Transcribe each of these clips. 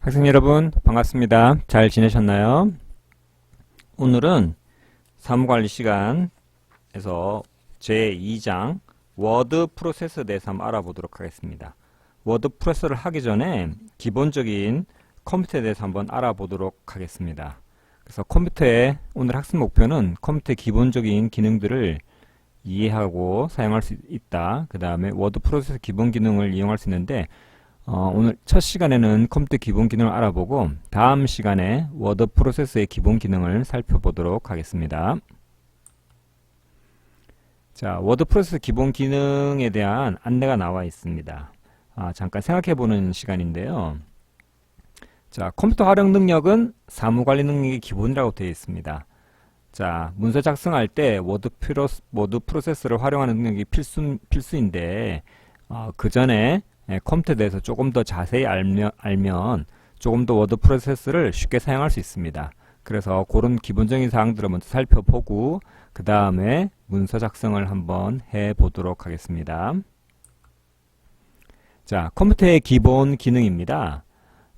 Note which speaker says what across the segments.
Speaker 1: 학생 여러분 반갑습니다. 잘 지내셨나요? 오늘은 사무관리 시간에서 제2장 워드 프로세스에 대해서 한번 알아보도록 하겠습니다. 워드 프로세스를 하기 전에 기본적인 컴퓨터에 대해서 한번 알아보도록 하겠습니다. 그래서 컴퓨터의 오늘 학습 목표는 컴퓨터의 기본적인 기능들을 이해하고 사용할 수 있다. 그 다음에 워드 프로세스 기본 기능을 이용할 수 있는데 오늘 첫 시간에는 컴퓨터 기본 기능을 알아보고 다음 시간에 워드 프로세스의 기본 기능을 살펴보도록 하겠습니다. 자, 워드 프로세스 기본 기능에 대한 안내가 나와 있습니다. 잠깐 생각해보는 시간인데요. 자, 컴퓨터 활용 능력은 사무관리 능력이 기본이라고 되어 있습니다. 자, 문서 작성할 때 워드 프로세스를 활용하는 능력이 필수인데 그 전에 컴퓨터에 대해서 조금 더 자세히 알면 조금 더 워드 프로세스를 쉽게 사용할 수 있습니다. 그래서 그런 기본적인 사항들을 먼저 살펴보고 그 다음에 문서 작성을 한번 해보도록 하겠습니다. 자, 컴퓨터의 기본 기능입니다.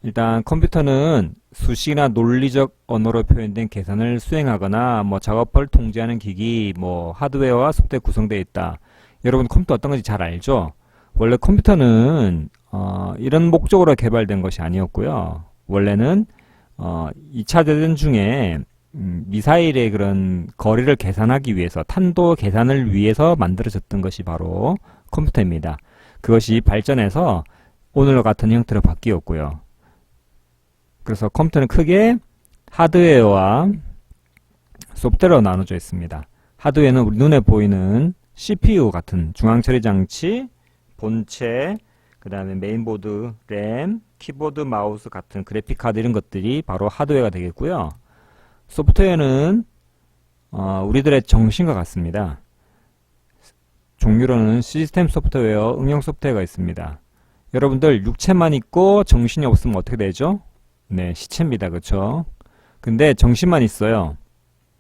Speaker 1: 일단 컴퓨터는 수식이나 논리적 언어로 표현된 계산을 수행하거나 작업을 통제하는 기기, 하드웨어와 소프트웨어 구성되어 있다. 여러분 컴퓨터 어떤 건지 잘 알죠? 원래 컴퓨터는 이런 목적으로 개발된 것이 아니었고요. 원래는 2차 대전 중에 미사일의 그런 거리를 계산하기 위해서 탄도 계산을 위해서 만들어졌던 것이 바로 컴퓨터입니다. 그것이 발전해서 오늘과 같은 형태로 바뀌었고요. 그래서 컴퓨터는 크게 하드웨어와 소프트웨어로 나눠져 있습니다. 하드웨어는 우리 눈에 보이는 CPU 같은 중앙처리장치, 본체, 그 다음에 메인보드, 램, 키보드, 마우스 같은 그래픽카드 이런 것들이 바로 하드웨어가 되겠고요. 소프트웨어는 우리들의 정신과 같습니다. 종류로는 시스템 소프트웨어, 응용 소프트웨어가 있습니다. 여러분들 육체만 있고 정신이 없으면 어떻게 되죠? 네, 시체입니다. 그렇죠? 근데 정신만 있어요.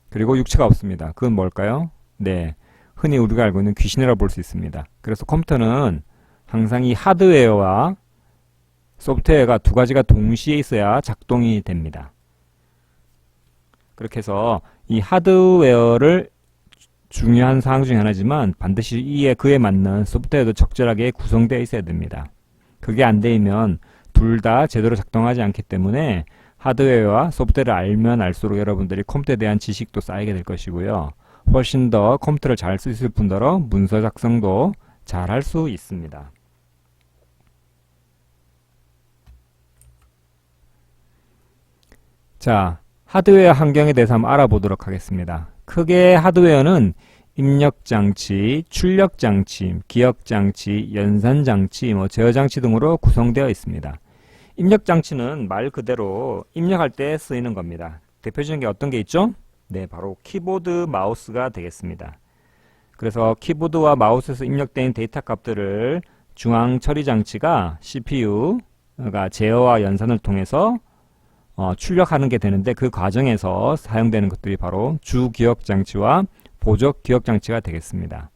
Speaker 1: 그리고 육체가 없습니다. 그건 뭘까요? 네, 흔히 우리가 알고 있는 귀신이라고 볼 수 있습니다. 그래서 컴퓨터는 항상 이 하드웨어와 소프트웨어가 두 가지가 동시에 있어야 작동이 됩니다. 그렇게 해서 이 하드웨어를 중요한 사항 중에 하나지만 반드시 그에 맞는 소프트웨어도 적절하게 구성되어 있어야 됩니다. 그게 안 되면 둘 다 제대로 작동하지 않기 때문에 하드웨어와 소프트웨어를 알면 알수록 여러분들이 컴퓨터에 대한 지식도 쌓이게 될 것이고요. 훨씬 더 컴퓨터를 잘 쓸 수 있을 뿐더러 문서 작성도 잘 할 수 있습니다. 자, 하드웨어 환경에 대해서 한번 알아보도록 하겠습니다. 크게 하드웨어는 입력장치, 출력장치, 기억장치, 연산장치, 제어장치 등으로 구성되어 있습니다. 입력장치는 말 그대로 입력할 때 쓰이는 겁니다. 대표적인 게 어떤 게 있죠? 네, 바로 키보드, 마우스가 되겠습니다. 그래서 키보드와 마우스에서 입력된 데이터 값들을 중앙처리장치가 CPU가 제어와 연산을 통해서 출력하는 게 되는데 그 과정에서 사용되는 것들이 바로 주기억장치와 보조기억장치가 되겠습니다.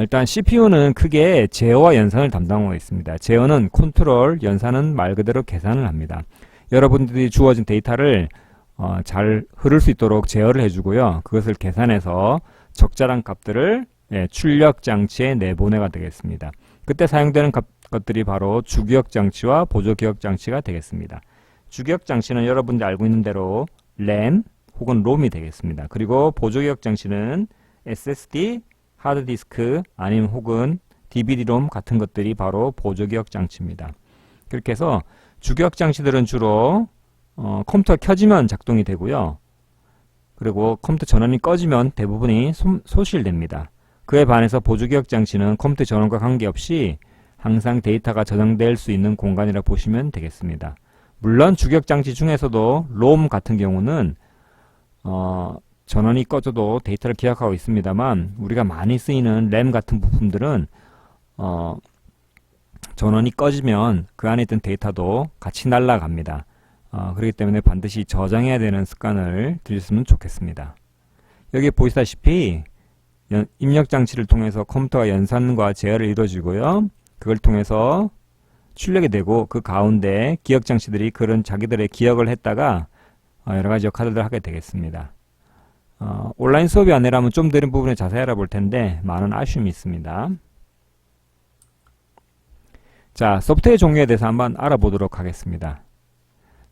Speaker 1: 일단 CPU는 크게 제어와 연산을 담당하고 있습니다. 제어는 컨트롤, 연산은 말 그대로 계산을 합니다. 여러분들이 주어진 데이터를 잘 흐를 수 있도록 제어를 해주고요. 그것을 계산해서 적절한 값들을 출력장치에 내보내가 되겠습니다. 그때 사용되는 것들이 바로 주기억장치와 보조기억장치가 되겠습니다. 주기억장치는 여러분들이 알고 있는 대로 램 혹은 롬이 되겠습니다. 그리고 보조기억장치는 SSD, 하드디스크 아니면 혹은 DVD-롬 같은 것들이 바로 보조기억장치입니다. 그렇게 해서 주기억장치들은 주로 컴퓨터 켜지면 작동이 되고요. 그리고 컴퓨터 전원이 꺼지면 대부분이 소실됩니다. 그에 반해서 보조기억장치는 컴퓨터 전원과 관계없이 항상 데이터가 저장될 수 있는 공간이라 보시면 되겠습니다. 물론 주기억장치 중에서도 롬 같은 경우는 전원이 꺼져도 데이터를 기억하고 있습니다만 우리가 많이 쓰이는 램 같은 부품들은 전원이 꺼지면 그 안에 있던 데이터도 같이 날아갑니다. 그렇기 때문에 반드시 저장해야 되는 습관을 들였으면 좋겠습니다. 여기 보시다시피 입력장치를 통해서 컴퓨터가 연산과 제어를 이루어지고요. 그걸 통해서 출력이 되고 그 가운데 기억 장치들이 그런 자기들의 기억을 했다가 여러 가지 역할들을 하게 되겠습니다. 온라인 수업이 아니라면 좀 더 이런 부분에 자세히 알아볼 텐데 많은 아쉬움이 있습니다. 자, 소프트웨어 종류에 대해서 한번 알아보도록 하겠습니다.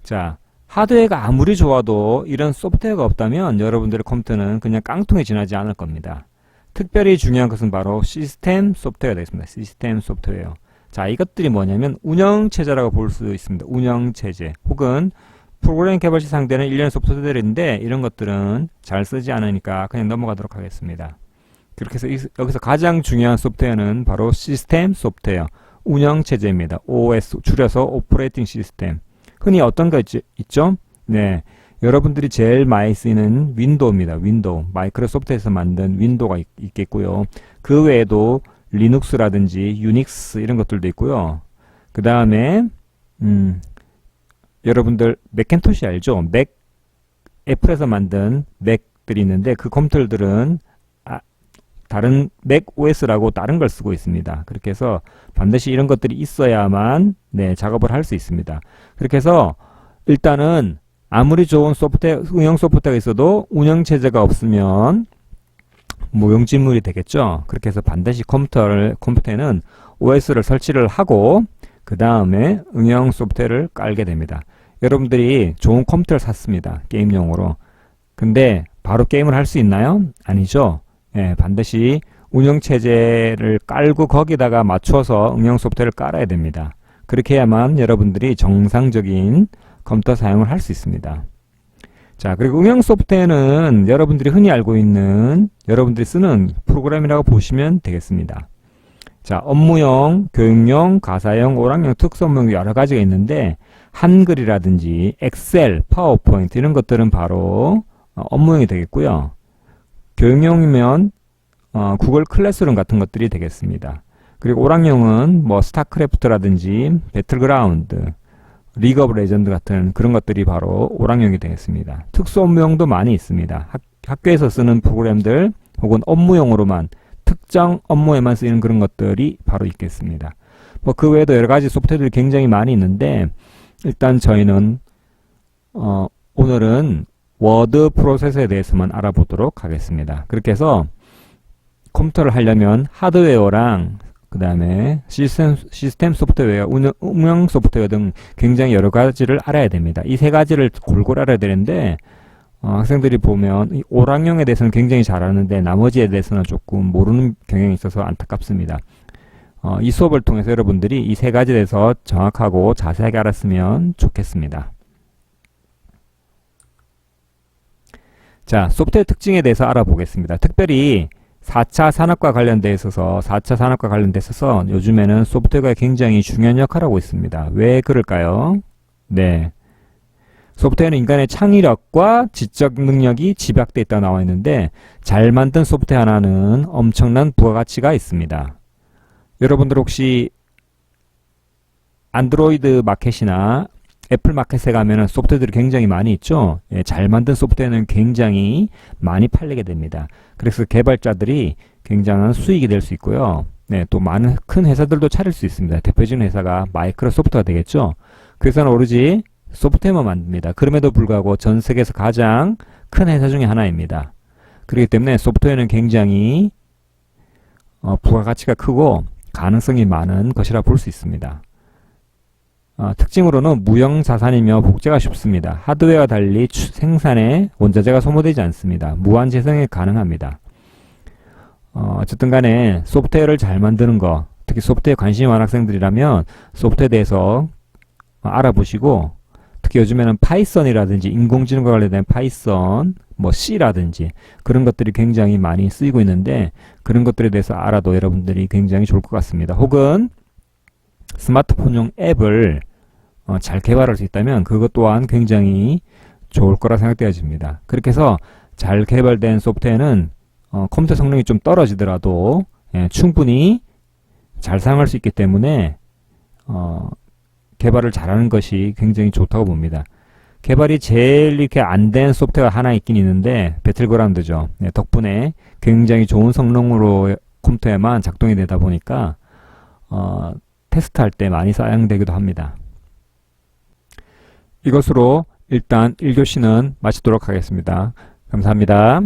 Speaker 1: 자, 하드웨어가 아무리 좋아도 이런 소프트웨어가 없다면 여러분들의 컴퓨터는 그냥 깡통에 지나지 않을 겁니다. 특별히 중요한 것은 바로 시스템 소프트웨어가 되겠습니다. 시스템 소프트웨어. 자, 이것들이 뭐냐면 운영체제라고 볼 수 있습니다. 운영체제 혹은 프로그램 개발 시 상대는 일련의 소프트웨어들인데 이런 것들은 잘 쓰지 않으니까 그냥 넘어가도록 하겠습니다. 그렇게 해서 여기서 가장 중요한 소프트웨어는 바로 시스템 소프트웨어, 운영체제입니다. OS 줄여서 오퍼레이팅 시스템. 흔히 어떤 거 있죠? 네, 여러분들이 제일 많이 쓰이는 윈도우입니다. 윈도우, 마이크로소프트에서 만든 윈도우가 있겠고요. 그 외에도 리눅스라든지 유닉스 이런 것들도 있고요. 그 다음에 여러분들 맥킨토시 알죠? 맥 애플에서 만든 맥들이 있는데 그 컴퓨터들은 다른 맥 OS라고 다른 걸 쓰고 있습니다. 그렇게 해서 반드시 이런 것들이 있어야만 네, 작업을 할 수 있습니다. 그렇게 해서 일단은 아무리 좋은 소프트웨어, 운영 소프트웨어가 있어도 운영체제가 없으면 무용지물이 되겠죠. 그렇게 해서 반드시 컴퓨터에는 OS를 설치를 하고 그 다음에 응용 소프트웨어를 깔게 됩니다. 여러분들이 좋은 컴퓨터를 샀습니다. 게임용으로. 근데 바로 게임을 할 수 있나요? 아니죠. 예, 반드시 운영체제를 깔고 거기다가 맞춰서 응용 소프트웨어를 깔아야 됩니다. 그렇게 해야만 여러분들이 정상적인 컴퓨터 사용을 할 수 있습니다. 자, 그리고 응용 소프트웨어는 여러분들이 흔히 알고 있는 여러분들이 쓰는 프로그램이라고 보시면 되겠습니다. 자, 업무용, 교육용, 가사용, 오락용, 특수업무용 여러 가지가 있는데 한글이라든지 엑셀, 파워포인트 이런 것들은 바로 업무용이 되겠고요. 교육용이면 구글 클래스룸 같은 것들이 되겠습니다. 그리고 오락용은 뭐 스타크래프트라든지 배틀그라운드, 리그 오브 레전드 같은 그런 것들이 바로 오락용이 되겠습니다. 특수업무용도 많이 있습니다. 학교에서 쓰는 프로그램들 혹은 업무용으로만 특정 업무에만 쓰이는 그런 것들이 바로 있겠습니다. 뭐 그 외에도 여러 가지 소프트웨어들이 굉장히 많이 있는데 일단 저희는 오늘은 워드 프로세서에 대해서만 알아보도록 하겠습니다. 그렇게 해서 컴퓨터를 하려면 하드웨어랑 그 다음에 시스템 소프트웨어, 운영 소프트웨어 등 굉장히 여러 가지를 알아야 됩니다. 이 세 가지를 골고루 알아야 되는데 학생들이 보면 이 오락용에 대해서는 굉장히 잘 아는데 나머지에 대해서는 조금 모르는 경향이 있어서 안타깝습니다. 이 수업을 통해서 여러분들이 이 세 가지에 대해서 정확하고 자세하게 알았으면 좋겠습니다. 자, 소프트웨어 특징에 대해서 알아보겠습니다. 특별히 4차 산업과 관련돼 있어서 4차 산업과 관련돼 있어서 요즘에는 소프트웨어가 굉장히 중요한 역할을 하고 있습니다. 왜 그럴까요? 네. 소프트웨어는 인간의 창의력과 지적 능력이 집약되어 있다고 나와 있는데 잘 만든 소프트웨어 하나는 엄청난 부가가치가 있습니다. 여러분들 혹시 안드로이드 마켓이나 애플 마켓에 가면은 소프트웨어들이 굉장히 많이 있죠. 예, 잘 만든 소프트웨어는 굉장히 많이 팔리게 됩니다. 그래서 개발자들이 굉장한 수익이 될 수 있고요. 네, 또 많은 큰 회사들도 차릴 수 있습니다. 대표적인 회사가 마이크로소프트가 되겠죠. 그 회사는 오로지 소프트웨어만 만듭니다. 그럼에도 불구하고 전 세계에서 가장 큰 회사 중에 하나입니다. 그렇기 때문에 소프트웨어는 굉장히 부가가치가 크고 가능성이 많은 것이라 볼 수 있습니다. 특징으로는 무형자산이며 복제가 쉽습니다. 하드웨어와 달리 생산에 원자재가 소모되지 않습니다. 무한 재생이 가능합니다. 어쨌든 간에 소프트웨어를 잘 만드는 거, 특히 소프트웨어 관심이 많은 학생들이라면 소프트웨어에 대해서 알아보시고 특히 요즘에는 파이썬이라든지 인공지능과 관련된 파이썬, 뭐 C라든지 그런 것들이 굉장히 많이 쓰이고 있는데 그런 것들에 대해서 알아도 여러분들이 굉장히 좋을 것 같습니다. 혹은 스마트폰용 앱을 잘 개발할 수 있다면 그것 또한 굉장히 좋을 거라 생각되어집니다. 그렇게 해서 잘 개발된 소프트웨어는 컴퓨터 성능이 좀 떨어지더라도 충분히 잘 사용할 수 있기 때문에 개발을 잘하는 것이 굉장히 좋다고 봅니다. 개발이 제일 이렇게 안 된 소프트웨어가 하나 있긴 있는데 배틀그라운드죠. 덕분에 굉장히 좋은 성능으로 컴퓨터에만 작동이 되다 보니까 테스트할 때 많이 사용되기도 합니다. 이것으로 일단 1교시는 마치도록 하겠습니다. 감사합니다.